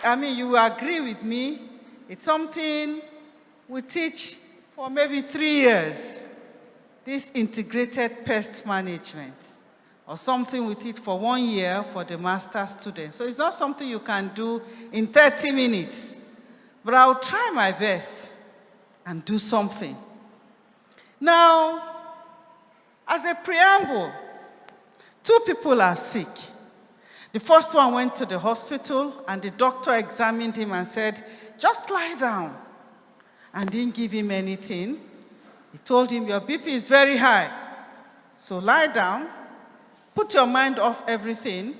you will agree with me, it's something we teach for maybe 3 years, this integrated pest management, or something we teach for 1 year for the master students. So it's not something you can do in 30 minutes, but I'll try my best and do something. Now, as a preamble, 2 people are sick. The first one went to the hospital, and the doctor examined him and said, just lie down, and didn't give him anything. He told him, your BP is very high, so lie down, put your mind off everything,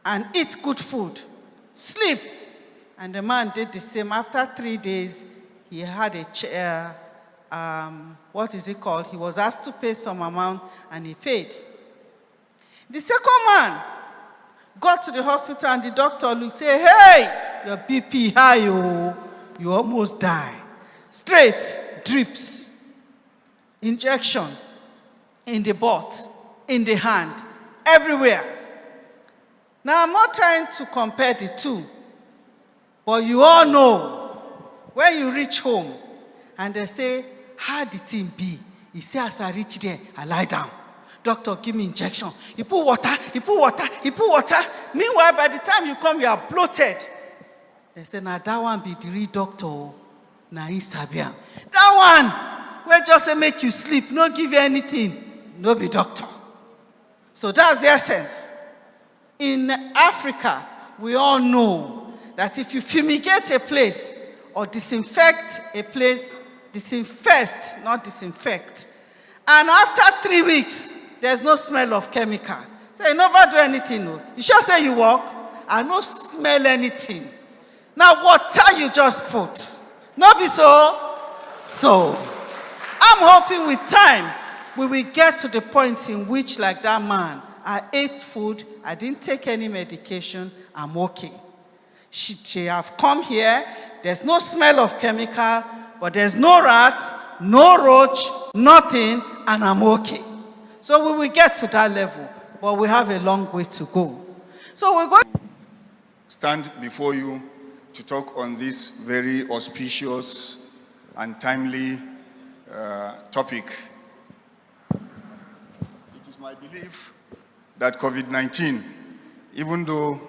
and eat good food, sleep. And the man did the same. After 3 days, he had a chair, what is it called? He was asked to pay some amount, and he paid. The second man got to the hospital, and the doctor looked, say, hey, your BP high, oh, you almost die. Straight drips, injection in the butt, in the hand, everywhere. Now, I'm not trying to compare the two, but you all know when you reach home and they say, how the thing be? He said, as I reach there, I lie down. Doctor, give me injection. He put water, he put water, he put water. Meanwhile, by the time you come, you are bloated. They say, now that one be the real doctor. Now he's Sabian. That one, where just say make you sleep, no give you anything, no be doctor. So that's the essence. In Africa, we all know that if you fumigate a place or disinfect a place, disinfect, not disinfect, and after 3 weeks, there's no smell of chemical. So you never do anything. No. You sure say you walk, I no smell anything. Now water you just put. No be so? So, I'm hoping with time, we will get to the point in which, like that man, I ate food, I didn't take any medication, I'm okay. She have come here, there's no smell of chemical, but there's no rat, no roach, nothing, and I'm okay. So we will get to that level, but we have a long way to go. So we're going to stand before you to talk on this very auspicious and timely topic. It is my belief that COVID-19, even though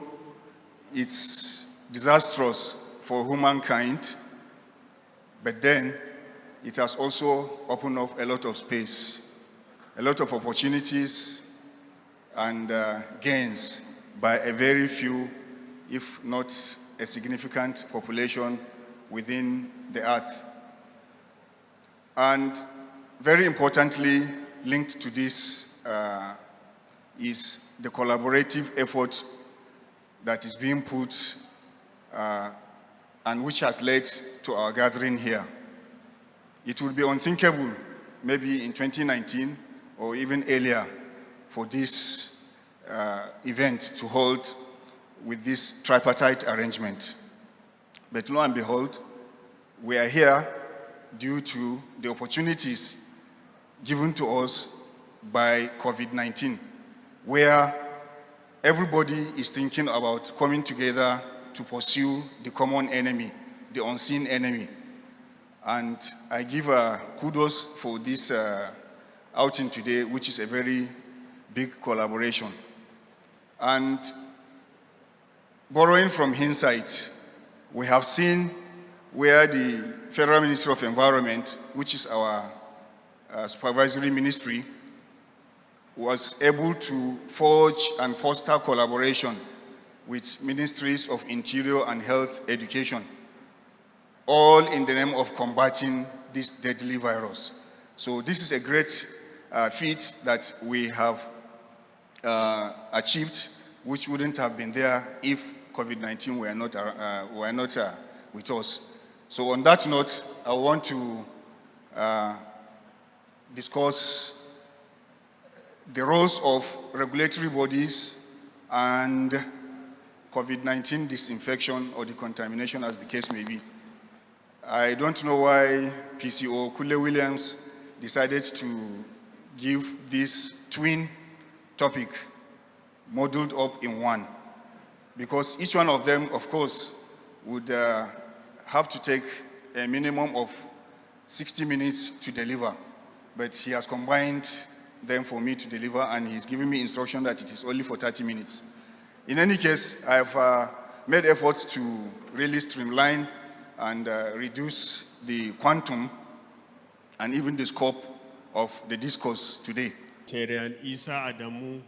it's disastrous for humankind, but then it has also opened up a lot of space, a lot of opportunities and gains by a very few, if not a significant population within the earth. And very importantly, linked to this is the collaborative effort that is being put and which has led to our gathering here. It would be unthinkable, maybe in 2019 or even earlier, for this event to hold with this tripartite arrangement. But lo and behold, we are here due to the opportunities given to us by COVID-19, where everybody is thinking about coming together to pursue the common enemy, the unseen enemy. And I give kudos for this outing today, which is a very big collaboration. And borrowing from hindsight, we have seen where the Federal Ministry of Environment, which is our supervisory ministry, was able to forge and foster collaboration with ministries of Interior and Health Education, all in the name of combating this deadly virus. So this is a great feat that we have achieved, which wouldn't have been there if COVID-19 were not with us. So on that note, I want to discuss the roles of regulatory bodies and COVID-19 disinfection or decontamination, as the case may be. I don't know why PCO Kule Williams decided to give this twin topic modeled up in one. because each one of them, of course, would have to take a minimum of 60 minutes to deliver. But he has combined them for me to deliver, and he's giving me instruction that it is only for 30 minutes. In any case, I've made efforts to really streamline and reduce the quantum and even the scope of the discourse today. Secretarian Isa Adamu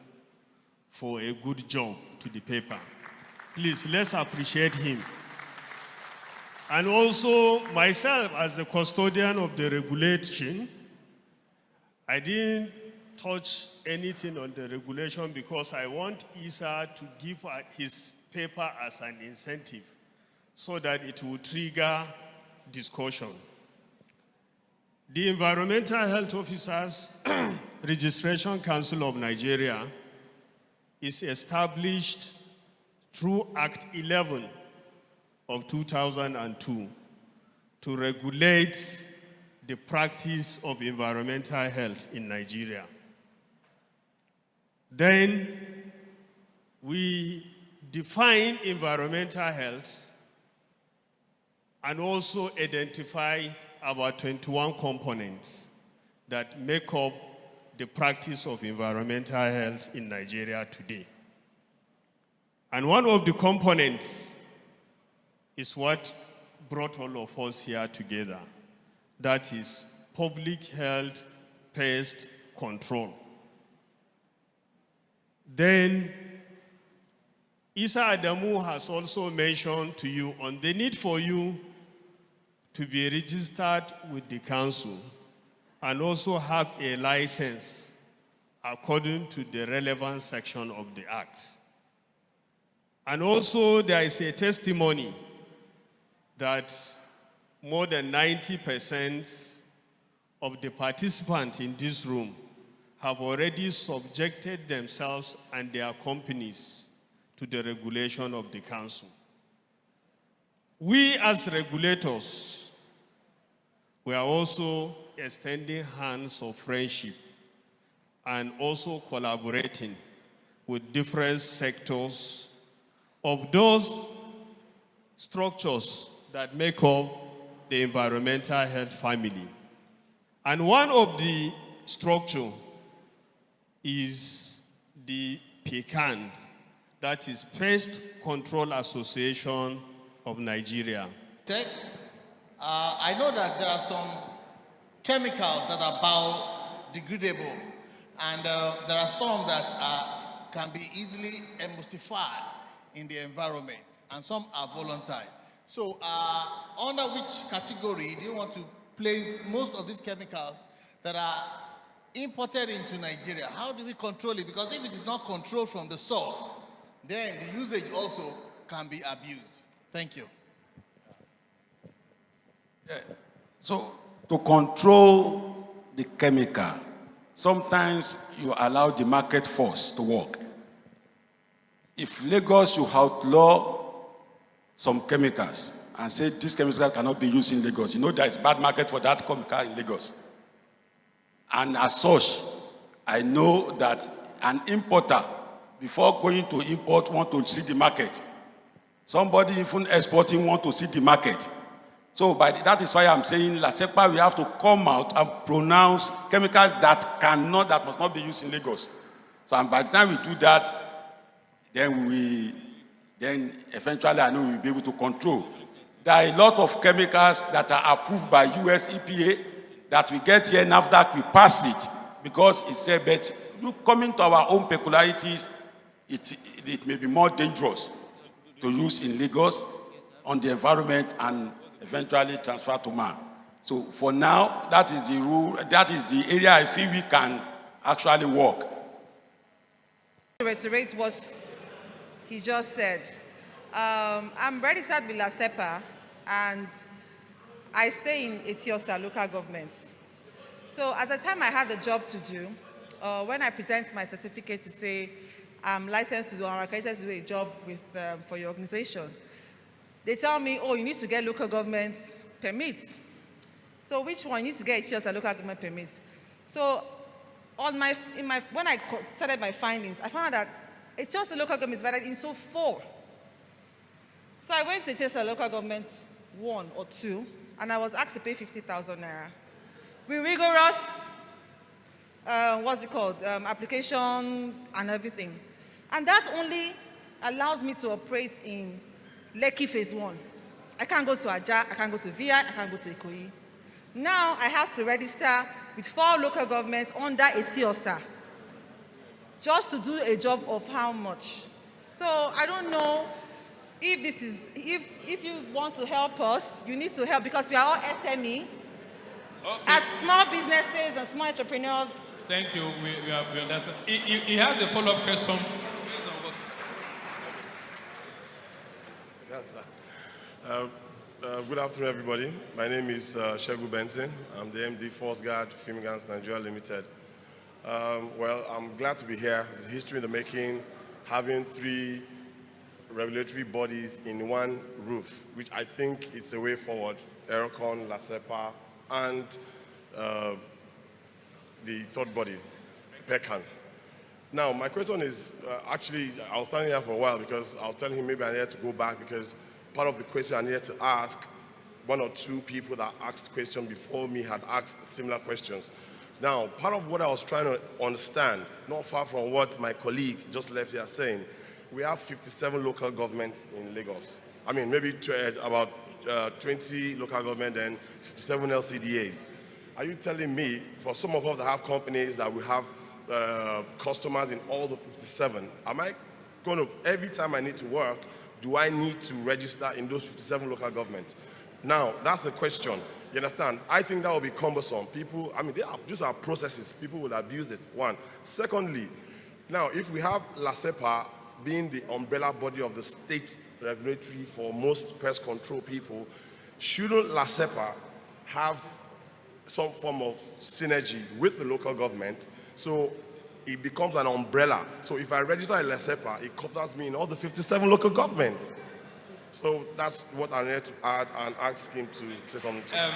for a good job to the paper. Please, let's appreciate him. And also myself as the custodian of the regulation, I didn't touch anything on the regulation because I want Isa to give his paper as an incentive so that it will trigger discussion. The Environmental Health Officers Registration Council of Nigeria is established through Act 11 of 2002 to regulate the practice of environmental health in Nigeria. Then we define environmental health and also identify about 21 components that make up the practice of environmental health in Nigeria today. And one of the components is what brought all of us here together. That is public health pest control. Then Isa Adamu has also mentioned to you on the need for you to be registered with the council and also have a license according to the relevant section of the Act. And also there is a testimony that more than 90% of the participants in this room have already subjected themselves and their companies to the regulation of the council. We as regulators, we are also extending hands of friendship and also collaborating with different sectors of those structures that make up the environmental health family. And one of the structures is the Pecan, that is Pest Control Association of Nigeria. I know that there are some chemicals that are biodegradable, and there are some that can be easily emulsified in the environment, and some are voluntary. So under which category do you want to place most of these chemicals that are imported into Nigeria? How do we control it? Because if it is not controlled from the source, then the usage also can be abused. Thank you. Yeah. So to control the chemical, sometimes you allow the market force to work. If Lagos should outlaw some chemicals and say this chemical cannot be used in Lagos, you know there is bad market for that chemical in Lagos. And as such, I know that an importer, before going to import, want to see the market. Somebody even exporting want to see the market. So that is why I'm saying, LASEPA, we have to come out and pronounce chemicals that must not be used in Lagos. So and by the time we do that, then eventually I know we'll be able to control. There are a lot of chemicals that are approved by US EPA that we get here, and after that we pass it because it's said, but coming to our own peculiarities, it may be more dangerous to use in Lagos on the environment and eventually transfer to man. So for now, that is the rule, that is the area I feel we can actually work. To reiterate what he just said, I'm registered with LASEPA and I stay in Etiosa local government. So at the time I had the job to do, when I present my certificate to say I'm licensed to do, I'm accredited to do a job with, for your organization, they tell me, oh, you need to get local government permits. So which one? You need to get Etiosa local government permits. So when I started my findings, I found out that Etiosa local government is divided into 4 So I went to a local government 1 or 2, and I was asked to pay 50,000 naira. With rigorous, application and everything. And that only allows me to operate in Lekki Phase 1. I can't go to Ajah, I can't go to VI, I can't go to Ikoyi. Now I have to register with 4 local governments under a COSA just to do a job of how much. So I don't know if this is, if you want to help us, you need to help because we are all SME. Okay. As small businesses and small entrepreneurs. Thank you. We understand. He has a follow-up question. Good afternoon, everybody. My name is Shegu Benson. I'm the MD Force Guard, Fimigans Nigeria Limited. Well, I'm glad to be here. It's history in the making, having 3 regulatory bodies in one roof, which I think it's a way forward. Aerocon, LASEPA, and the third body, Pecan. Now, my question is, actually, I was standing here for a while because I was telling him maybe I needed to go back because part of the question I needed to ask, 1 or 2 people that asked questions before me had asked similar questions. Now, part of what I was trying to understand, not far from what my colleague just left here saying, we have 57 local governments in Lagos. I mean, maybe about 20 local government and 57 LCDAs. Are you telling me, for some of us that have companies that we have customers in all the 57, am I going to, every time I need to work, do I need to register in those 57 local governments? Now, that's the question. You understand? I think that will be cumbersome. People, I mean, these are processes. People will abuse it, 1. Secondly, now, if we have LASEPA being the umbrella body of the state regulatory for most pest control people, shouldn't LASEPA have some form of synergy with the local government so it becomes an umbrella? So if I register in LASEPA, it covers me in all the 57 local governments. So that's what I need to add and ask him to say something to.